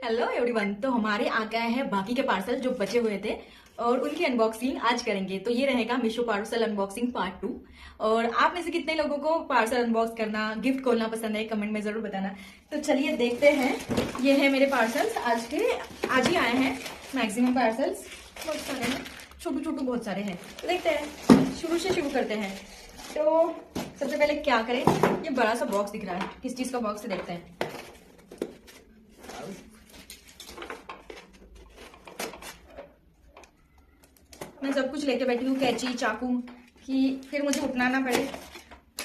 Hello everyone. तो हमारे आ गए हैं बाकी के पार्सल जो बचे हुए थे और उनकी अनबॉक्सिंग आज करेंगे। तो ये रहेगा मीशो पार्सल अनबॉक्सिंग पार्ट 2। और आप में से कितने लोगों को पार्सल अनबॉक्स करना, गिफ्ट खोलना पसंद है, कमेंट में जरूर बताना। तो चलिए देखते हैं। ये है मेरे पार्सल्स आज ही आए हैं। मैक्सिमम पार्सल्स बहुत सारे हैं, छोटू छोटू बहुत सारे हैं। तो देखते हैं, शुरू से शुरू करते हैं। तो सबसे पहले क्या करें, ये बड़ा सा बॉक्स दिख रहा है, किस चीज का बॉक्स है देखते हैं। मैं सब कुछ लेके बैठी हूँ, कैंची, चाकू, कि फिर मुझे उठना ना पड़े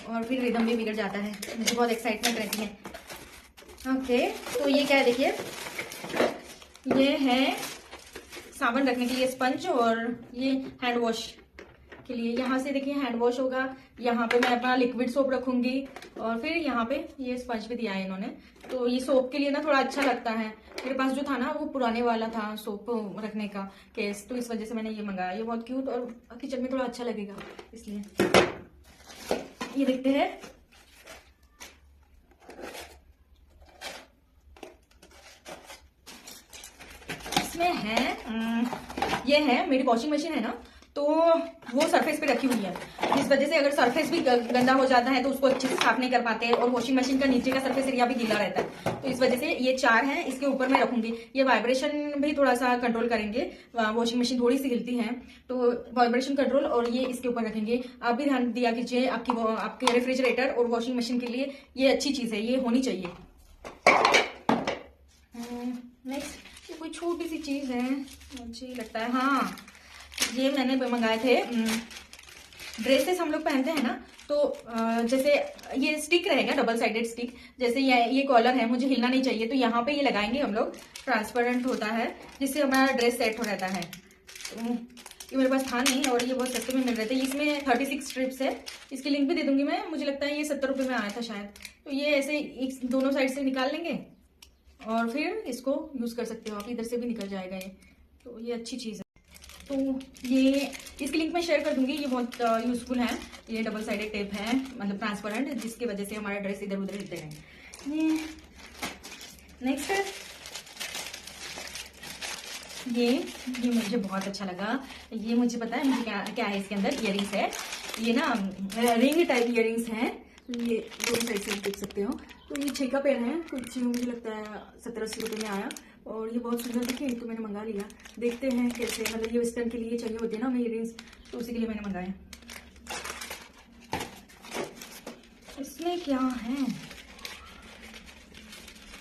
और फिर रिदम भी बिगड़ जाता है। मुझे बहुत एक्साइटमेंट रहती है। ओके, तो ये क्या है देखिए, ये है साबुन रखने के लिए स्पंज, और ये हैंड वॉश के लिए। यहाँ से देखिए हैंड वॉश होगा, यहाँ पे मैं अपना लिक्विड सोप रखूंगी, और फिर यहाँ पे ये स्पंज भी दिया है इन्होंने। तो ये सोप के लिए ना थोड़ा अच्छा लगता है। मेरे पास जो था ना वो पुराने वाला था सोप रखने का केस, तो इस वजह से मैंने ये मंगाया। ये बहुत क्यूट और किचन में थोड़ा अच्छा लगेगा, इसलिए ये देखते हैं। इसमें है ये है मेरी वॉशिंग मशीन है ना, तो वो सरफेस पे रखी हुई है। इस वजह से अगर सरफेस भी गंदा हो जाता है तो उसको अच्छे से साफ नहीं कर पाते, और वॉशिंग मशीन का नीचे का सरफेस एरिया भी गीला रहता है। तो इस वजह से ये 4 हैं, इसके ऊपर मैं रखूंगी। ये वाइब्रेशन भी थोड़ा सा कंट्रोल करेंगे। वॉशिंग मशीन थोड़ी सी हिलती है, तो वाइब्रेशन कंट्रोल, और ये इसके ऊपर रखेंगे। आप भी ध्यान दिया कीजिए, आपके रेफ्रिजरेटर और वॉशिंग मशीन के लिए ये अच्छी चीज है, ये होनी चाहिए। नेक्स्ट, ये कोई छोटी सी चीज है, मुझे लगता है, हाँ, ये मैंने मंगाए थे। ड्रेसेस हम लोग पहनते हैं ना, तो जैसे ये स्टिक रहेगा, डबल साइडेड स्टिक। जैसे ये कॉलर है, मुझे हिलना नहीं चाहिए, तो यहाँ पे ये लगाएंगे हम लोग। ट्रांसपेरेंट होता है, जिससे हमारा ड्रेस सेट हो रहता है। तो ये मेरे पास था नहीं, और ये बहुत सस्ते में मिल रहे थे। इसमें 36 स्ट्रिप्स है। इसकी लिंक भी दे दूंगी मैं। मुझे लगता है ये 70 रुपये में आया था शायद। तो ये ऐसे दोनों साइड से निकाल लेंगे, और फिर इसको यूज कर सकते हो आप। इधर से भी निकल जाएगा ये, तो ये अच्छी चीज है। तो ये इसकी लिंक मैं शेयर कर दूंगी। ये बहुत यूजफुल है। ये डबल साइडेड टेप है, मतलब ट्रांसपेरेंट, जिसकी वजह से हमारा ड्रेस इधर उधर हिलते हैं। ये नेक्स्ट है, ये मुझे बहुत अच्छा लगा। ये मुझे पता है मुझे क्या है इसके अंदर। इयरिंग्स है, ये ना रिंग टाइप इयरिंग्स है। ये दोनों साइड से देख सकते हो। तो ये 6 का पेयर है, कुछ मुझे लगता है 70-80 रुपये में आया, और ये बहुत सुंदर दिखे तो मैंने मंगा लिया। देखते हैं कैसे, मतलब ये वेस्टर्न के लिए चाहिए होती है ना हमें इयरिंग्स, तो उसी के लिए मैंने मंगाया। इसमें क्या है,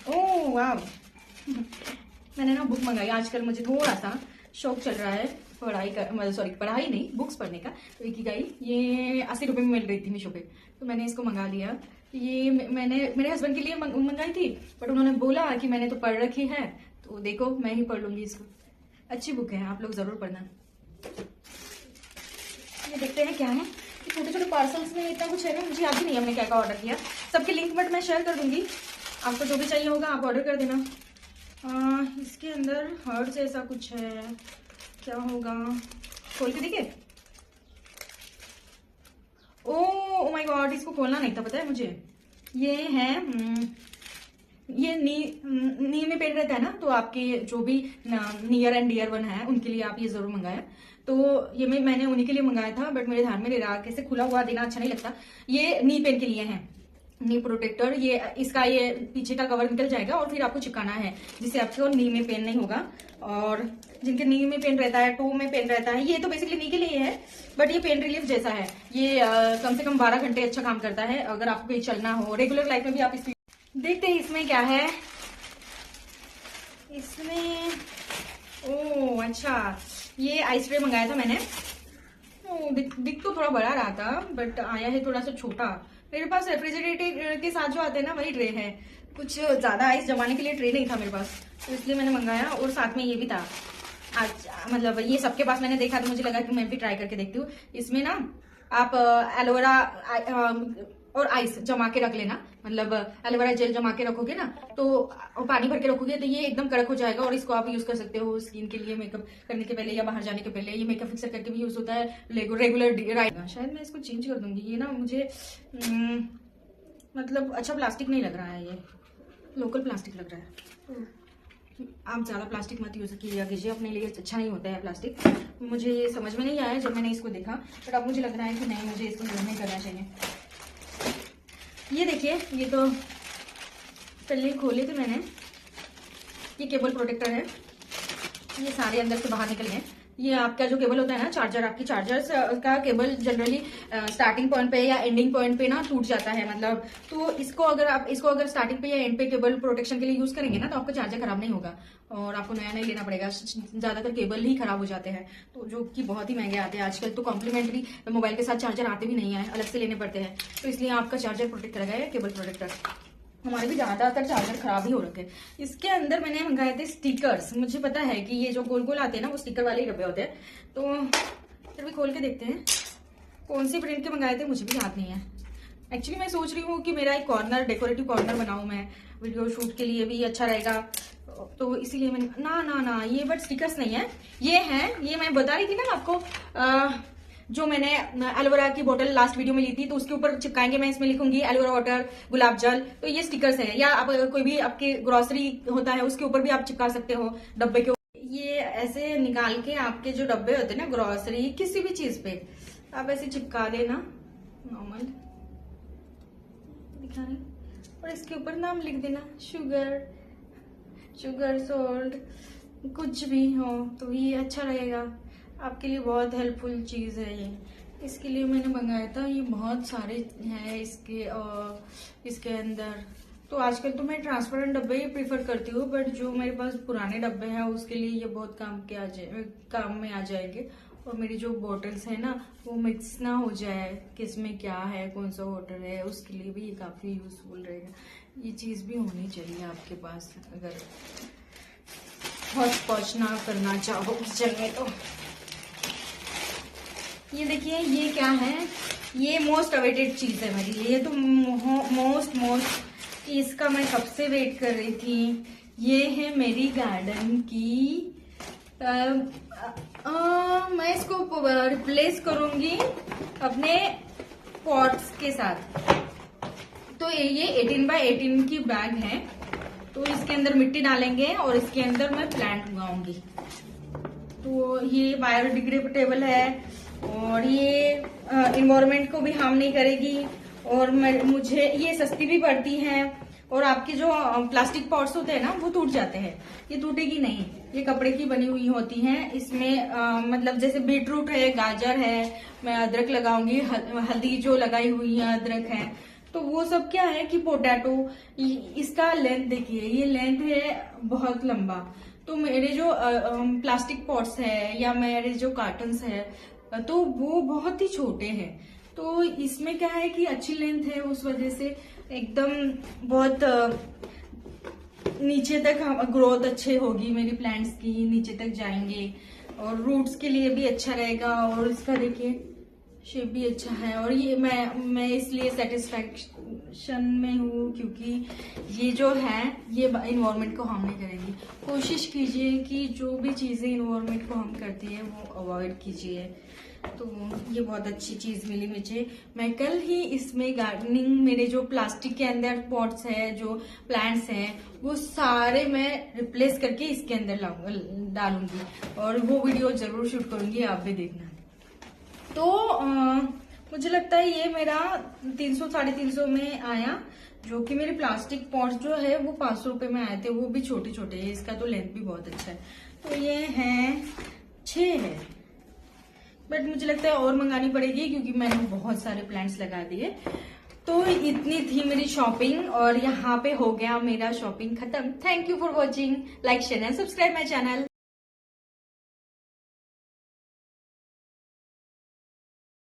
ओह वाह, मैंने ना बुक मंगाई। आजकल मुझे थोड़ा सा शौक चल रहा है पढ़ाई का, मतलब सॉरी, पढ़ाई नहीं, बुक्स पढ़ने का। तो इकिगाई ये 80 रुपये में मिल रही थी मीशो पे, तो मैंने इसको मंगा लिया। ये मैंने मेरे हस्बैंड के लिए मंगाई थी, बट उन्होंने बोला कि मैंने तो पढ़ रखी है, तो देखो मैं ही पढ़ लूंगी इसको। अच्छी बुक है, आप लोग जरूर पढ़ना। ये देखते हैं क्या है। छोटे छोटे पार्सल्स में इतना कुछ है ना, मुझे याद ही नहीं हमने क्या क्या ऑर्डर किया। सबके लिंक बट मैं शेयर कर दूंगी, आपको जो भी चाहिए होगा आप ऑर्डर कर देना। इसके अंदर हर्ट जैसा कुछ है, क्या होगा, खोल के देखिए। ओ माय गॉड, इसको खोलना नहीं था, पता है मुझे। ये है ये नी में पेन रहता है ना, तो आपके जो भी नियर एंड डियर वन है उनके लिए आप ये जरूर मंगाया। तो ये मैंने उन्हीं के लिए मंगाया था, बट मेरे ध्यान में नहीं रहा, कैसे खुला हुआ देना अच्छा नहीं लगता। ये नी पेन के लिए है, नी प्रोटेक्टर। ये इसका ये पीछे का कवर निकल जाएगा, और फिर आपको चिपकाना है, जिससे आपको नी में पेन नहीं होगा। और जिनके नी में पेन रहता है, टो में पेन रहता है, ये तो बेसिकली नी के लिए है, बट ये पेन रिलीफ जैसा है। ये कम से कम 12 घंटे अच्छा काम करता है, अगर आपको कहीं चलना हो, रेगुलर लाइफ में भी आप इसको। देखते हैं इसमें क्या है। इसमें ओह अच्छा, ये आइस ट्रे मंगाया था मैंने। दिख तो थोड़ा बड़ा रहा था, बट आया है थोड़ा सा छोटा। मेरे पास रेफ्रिजरेटर के साथ जो आते हैं ना वही ट्रे है, कुछ ज्यादा आइस जमाने के लिए ट्रे नहीं था मेरे पास, तो इसलिए मैंने मंगाया। और साथ में ये भी था। आज मतलब ये सबके पास मैंने देखा, तो मुझे लगा कि मैं भी ट्राई करके देखती हूँ। इसमें ना आप एलोवेरा और आइस जमा के रख लेना, मतलब एलोवेरा जेल जमा के रखोगे ना, तो पानी भर के रखोगे तो ये एकदम कड़क हो जाएगा, और इसको आप यूज कर सकते हो स्किन के लिए, मेकअप करने के पहले या बाहर जाने के पहले। ये मेकअप फिक्सर करके भी यूज होता है, रेगुलर। शायद मैं इसको चेंज कर दूंगी। ये ना मुझे मतलब अच्छा प्लास्टिक नहीं लग रहा है, ये लोकल प्लास्टिक लग रहा है। आप ज़्यादा प्लास्टिक मत यूज़ किया कीजिए, अपने लिए अच्छा नहीं होता है प्लास्टिक। मुझे ये समझ में नहीं आया जब मैंने इसको देखा, बट अब मुझे लग रहा है कि नहीं, मुझे इसको यूज़ नहीं करना चाहिए। ये देखिए, ये तो पहले खोले थे मैंने, ये केबल प्रोटेक्टर है, ये सारे अंदर से बाहर निकल गए। ये आपका जो केबल होता है ना, चार्जर, आपकी चार्जर का केबल जनरली स्टार्टिंग पॉइंट पे या एंडिंग पॉइंट पे ना टूट जाता है, मतलब तो इसको अगर स्टार्टिंग पे या एंड पे केबल प्रोटेक्शन के लिए यूज करेंगे ना, तो आपका चार्जर खराब नहीं होगा और आपको नया नहीं लेना पड़ेगा। ज्यादातर केबल ही खराब हो जाते हैं, तो जो कि बहुत ही महंगे आते हैं आजकल, तो कॉम्प्लीमेंट्री मोबाइल के साथ चार्जर आते भी नहीं है, अलग से लेने पड़ते हैं। तो इसलिए आपका चार्जर प्रोटेक्ट करेगा या केबल प्रोटेक्टर। हमारे भी ज्यादातर चार्जर खराब ही हो रखे। इसके अंदर मैंने मंगाए थे स्टिकर्स। मुझे पता है कि ये जो गोल गोल आते हैं ना, वो स्टिकर वाले ही डब्बे होते हैं, तो फिर भी खोल के देखते हैं कौन सी प्रिंट के मंगाए थे, मुझे भी याद नहीं है। एक्चुअली मैं सोच रही हूँ कि मेरा एक कॉर्नर, डेकोरेटिव कॉर्नर बनाऊं मैं, वीडियो शूट के लिए भी अच्छा रहेगा, तो इसीलिए मैंने ना ये बट स्टिकर्स नहीं है, ये है, ये मैं बता रही थी ना आपको, जो मैंने एलोवेरा की बोतल लास्ट वीडियो में ली थी, तो उसके ऊपर चिपकाएंगे, मैं इसमें लिखूंगी एलोवेरा वाटर, गुलाब जल, तो ये स्टिकर्स है। या आप कोई भी आपके ग्रोसरी होता है उसके ऊपर भी आप चिपका सकते हो, डब्बे के ऊपर। ये ऐसे निकाल के आपके जो डब्बे होते हैं ना, ग्रोसरी किसी भी चीज पे आप ऐसे चिपका देना, नॉर्मल दिखा रही, और इसके ऊपर नाम लिख देना, शुगर सॉल्ट, कुछ भी हो, तो ये अच्छा रहेगा आपके लिए। बहुत हेल्पफुल चीज़ है ये, इसके लिए मैंने मंगाया था। ये बहुत सारे हैं इसके अंदर। तो आजकल तो मैं ट्रांसपेरेंट डब्बे ही प्रीफर करती हूँ, बट जो मेरे पास पुराने डब्बे हैं उसके लिए ये बहुत काम में आ जाएंगे। और मेरी जो बॉटल्स है ना, वो मिक्स ना हो जाए किसमें क्या है, कौन सा वाटर है, उसके लिए भी ये काफ़ी यूजफुल रहेगा। ये चीज़ भी होनी चाहिए आपके पास अगर हौच पौच ना करना चाहो किचन में। तो ये देखिए, ये क्या है, ये मोस्ट अवेटेड चीज है मेरी, ये तो मोस्ट इसका मैं कब से वेट कर रही थी। ये है मेरी गार्डन की मैं इसको रिप्लेस करूंगी अपने पॉट्स के साथ। तो ये 18x18 की बैग है, तो इसके अंदर मिट्टी डालेंगे और इसके अंदर मैं प्लांट उगाऊंगी। तो ये बायोडिग्रेडेबल है और ये इन्वायरमेंट को भी हार्म नहीं करेगी, और मुझे ये सस्ती भी पड़ती है। और आपके जो प्लास्टिक पॉट्स होते हैं ना, वो टूट जाते हैं, ये टूटेगी नहीं, ये कपड़े की बनी हुई होती हैं। इसमें मतलब जैसे बीटरूट है, गाजर है, मैं अदरक लगाऊंगी, हल्दी जो लगाई हुई है अदरक है, तो वो सब क्या है कि पोटैटो, इसका लेंथ देखिए, ये लेंथ है बहुत लंबा। तो मेरे जो प्लास्टिक पॉट्स है या मेरे जो कार्टन्स है, तो वो बहुत ही छोटे हैं। तो इसमें क्या है कि अच्छी लेंथ है, उस वजह से एकदम बहुत नीचे तक ग्रोथ अच्छे होगी मेरी प्लांट्स की, नीचे तक जाएंगे और रूट्स के लिए भी अच्छा रहेगा। और इसका देखिए शेप भी अच्छा है, और ये मैं इसलिए सेटिस्फैक्शन में हूँ क्योंकि ये जो है ये इन्वायरमेंट को हार्म नहीं करेगी। कोशिश कीजिए कि जो भी चीज़ें इन्वायरमेंट को हार्म करती है वो अवॉइड कीजिए। तो ये बहुत अच्छी चीज़ मिली मुझे। मैं कल ही इसमें गार्डनिंग, मेरे जो प्लास्टिक के अंदर पॉट्स है, जो प्लांट्स हैं, वो सारे मैं रिप्लेस करके इसके अंदर डालूंगी और वो वीडियो जरूर शूट करूंगी, आप भी देखना। तो मुझे लगता है ये मेरा 300-350 में आया, जो कि मेरे प्लास्टिक पॉट्स जो है वो 500 रुपए में आए थे, वो भी छोटे छोटे है। इसका तो लेंथ भी बहुत अच्छा है। तो ये है 6 है, बट मुझे लगता है और मंगानी पड़ेगी क्योंकि मैंने बहुत सारे प्लांट्स लगा दिए। तो इतनी थी मेरी शॉपिंग और यहाँ पे हो गया मेरा शॉपिंग खत्म। Thank you for watching, like share and subscribe my channel.